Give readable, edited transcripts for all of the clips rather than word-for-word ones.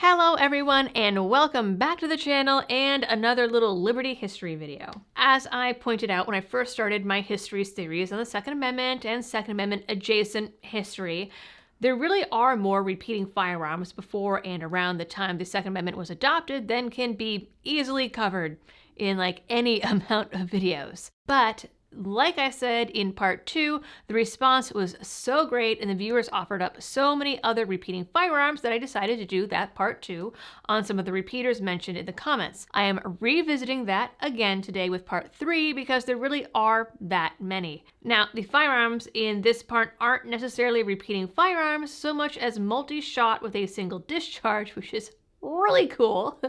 Hello everyone and welcome back to the channel and another little Liberty history video. As I pointed out when I first started my history series on the Second Amendment and Second Amendment adjacent history, there really are more repeating firearms before and around the time the Second Amendment was adopted than can be easily covered in like any amount of videos. But like I said in part 2, the response was so great and the viewers offered up so many other repeating firearms that I decided to do that part 2 on some of the repeaters mentioned in the comments. I am revisiting that again today with part 3 because there really are that many. Now, the firearms in this part aren't necessarily repeating firearms so much as multi-shot with a single discharge, which is really cool,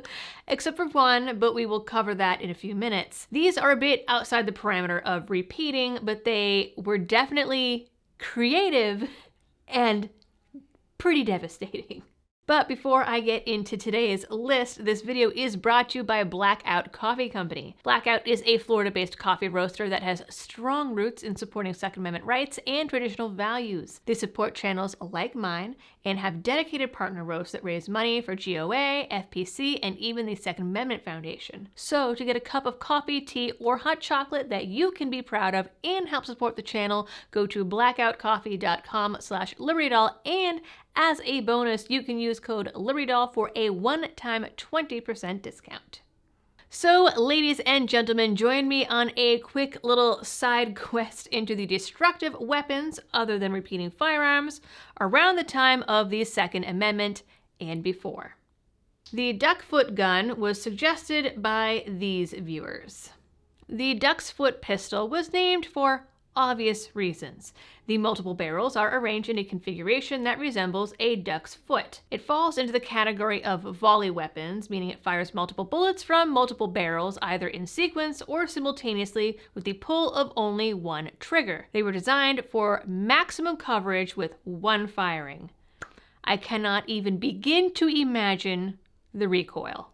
except for one, but we will cover that in a few minutes. These are a bit outside the parameter of repeating, but they were definitely creative and pretty devastating. But before I get into today's list, this video is brought to you by Blackout Coffee Company. Blackout is a Florida-based coffee roaster that has strong roots in supporting Second Amendment rights and traditional values. They support channels like mine and have dedicated partner roasts that raise money for GOA, FPC, and even the Second Amendment Foundation. So to get a cup of coffee, tea, or hot chocolate that you can be proud of and help support the channel, go to blackoutcoffee.com/libertydoll, and as a bonus, you can use code LibertyDoll for a one-time 20% discount. So, ladies and gentlemen, join me on a quick little side quest into the destructive weapons, other than repeating firearms, around the time of the Second Amendment and before. The duckfoot gun was suggested by these viewers. The duck's foot pistol was named for obvious reasons. The multiple barrels are arranged in a configuration that resembles a duck's foot. It falls into the category of volley weapons, meaning it fires multiple bullets from multiple barrels, either in sequence or simultaneously with the pull of only one trigger. They were designed for maximum coverage with one firing. I cannot even begin to imagine the recoil.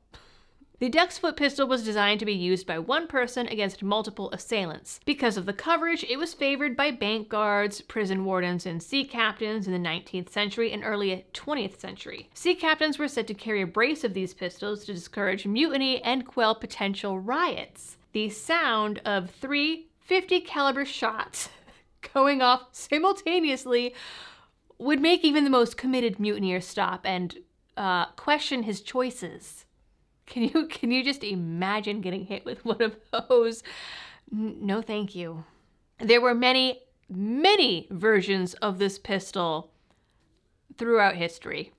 The duck's foot pistol was designed to be used by one person against multiple assailants. Because of the coverage, it was favored by bank guards, prison wardens, and sea captains in the 19th century and early 20th century. Sea captains were said to carry a brace of these pistols to discourage mutiny and quell potential riots. The sound of 3 .50 caliber shots going off simultaneously would make even the most committed mutineer stop and question his choices. Can you just imagine getting hit with one of those? No, thank you. There were many versions of this pistol throughout history.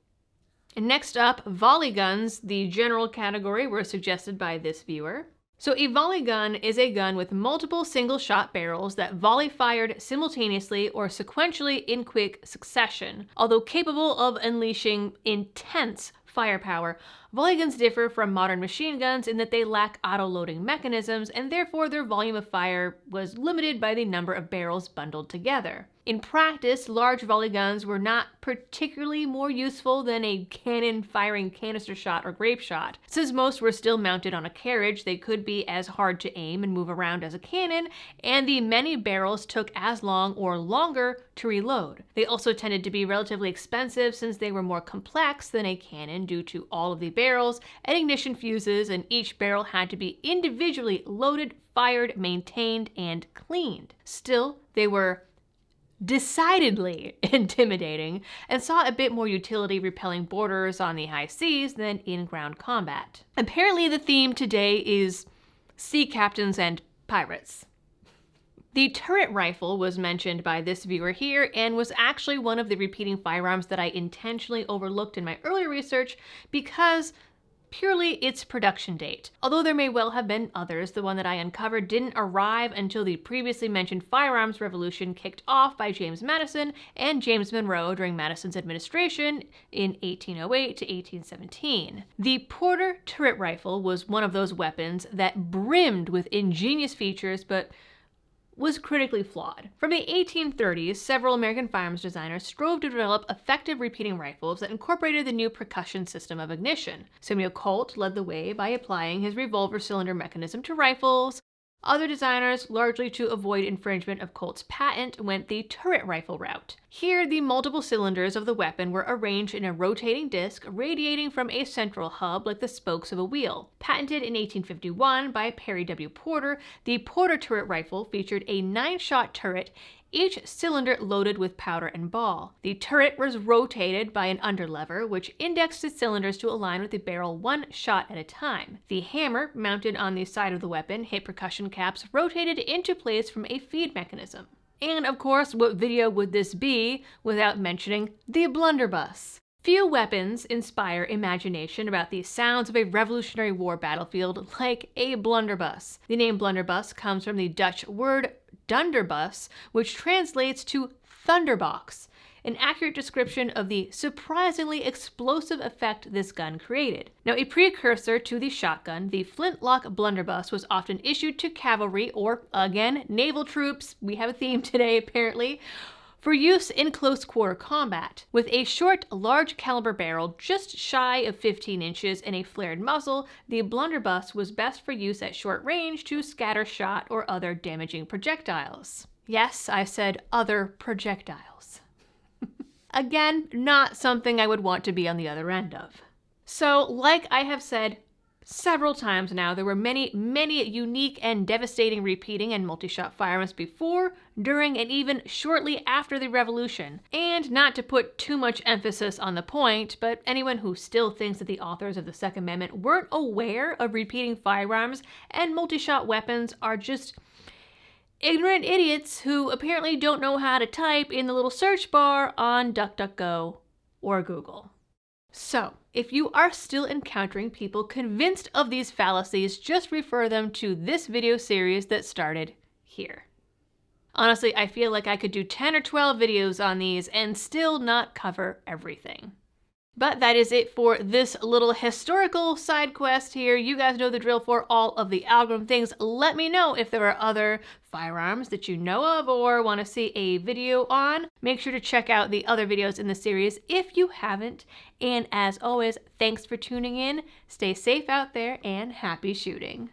And next up, volley guns, the general category, were suggested by this viewer. So a volley gun is a gun with multiple single-shot barrels that volley fired simultaneously or sequentially in quick succession. Although capable of unleashing intense firepower, volley guns differ from modern machine guns in that they lack auto-loading mechanisms, and therefore their volume of fire was limited by the number of barrels bundled together. In practice, large volley guns were not particularly more useful than a cannon firing canister shot or grape shot. Since most were still mounted on a carriage, they could be as hard to aim and move around as a cannon, and the many barrels took as long or longer to reload. They also tended to be relatively expensive since they were more complex than a cannon due to all of the barrels and ignition fuses, and each barrel had to be individually loaded, fired, maintained, and cleaned. Still, they were decidedly intimidating and saw a bit more utility repelling boarders on the high seas than in ground combat. Apparently the theme today is sea captains and pirates. The turret rifle was mentioned by this viewer here and was actually one of the repeating firearms that I intentionally overlooked in my earlier research because purely its production date. Although there may well have been others, the one that I uncovered didn't arrive until the previously mentioned firearms revolution kicked off by James Madison and James Monroe during Madison's administration in 1808 to 1817. The Porter turret rifle was one of those weapons that brimmed with ingenious features, but was critically flawed. From the 1830s, several American firearms designers strove to develop effective repeating rifles that incorporated the new percussion system of ignition. Samuel Colt led the way by applying his revolver cylinder mechanism to rifles. Other designers, largely to avoid infringement of Colt's patent, went the turret rifle route. Here, the multiple cylinders of the weapon were arranged in a rotating disc radiating from a central hub like the spokes of a wheel. Patented in 1851 by Perry W. Porter, the Porter turret rifle featured a 9-shot turret, each cylinder loaded with powder and ball. The turret was rotated by an underlever, which indexed the cylinders to align with the barrel 1 shot at a time. The hammer, mounted on the side of the weapon, hit percussion caps rotated into place from a feed mechanism. And of course, what video would this be without mentioning the blunderbuss? Few weapons inspire imagination about the sounds of a Revolutionary War battlefield like a blunderbuss. The name blunderbuss comes from the Dutch word dunderbuss, which translates to thunderbox, an accurate description of the surprisingly explosive effect this gun created. Now, a precursor to the shotgun, the flintlock blunderbuss was often issued to cavalry or, again, naval troops, we have a theme today apparently, for use in close-quarter combat. With a short, large-caliber barrel just shy of 15 inches and a flared muzzle, the blunderbuss was best for use at short range to scatter shot or other damaging projectiles. Yes, I said other projectiles. Again, not something I would want to be on the other end of. So, like I have said several times now, there were many unique and devastating repeating and multi-shot firearms before, during, and even shortly after the Revolution. And not to put too much emphasis on the point, but anyone who still thinks that the authors of the Second Amendment weren't aware of repeating firearms and multi-shot weapons are just ignorant idiots who apparently don't know how to type in the little search bar on DuckDuckGo or Google. So, if you are still encountering people convinced of these fallacies, just refer them to this video series that started here. Honestly, I feel like I could do 10 or 12 videos on these and still not cover everything. But that is it for this little historical side quest here. You guys know the drill for all of the algorithm things. Let me know if there are other firearms that you know of or want to see a video on. Make sure to check out the other videos in the series if you haven't. And as always, thanks for tuning in. Stay safe out there and happy shooting.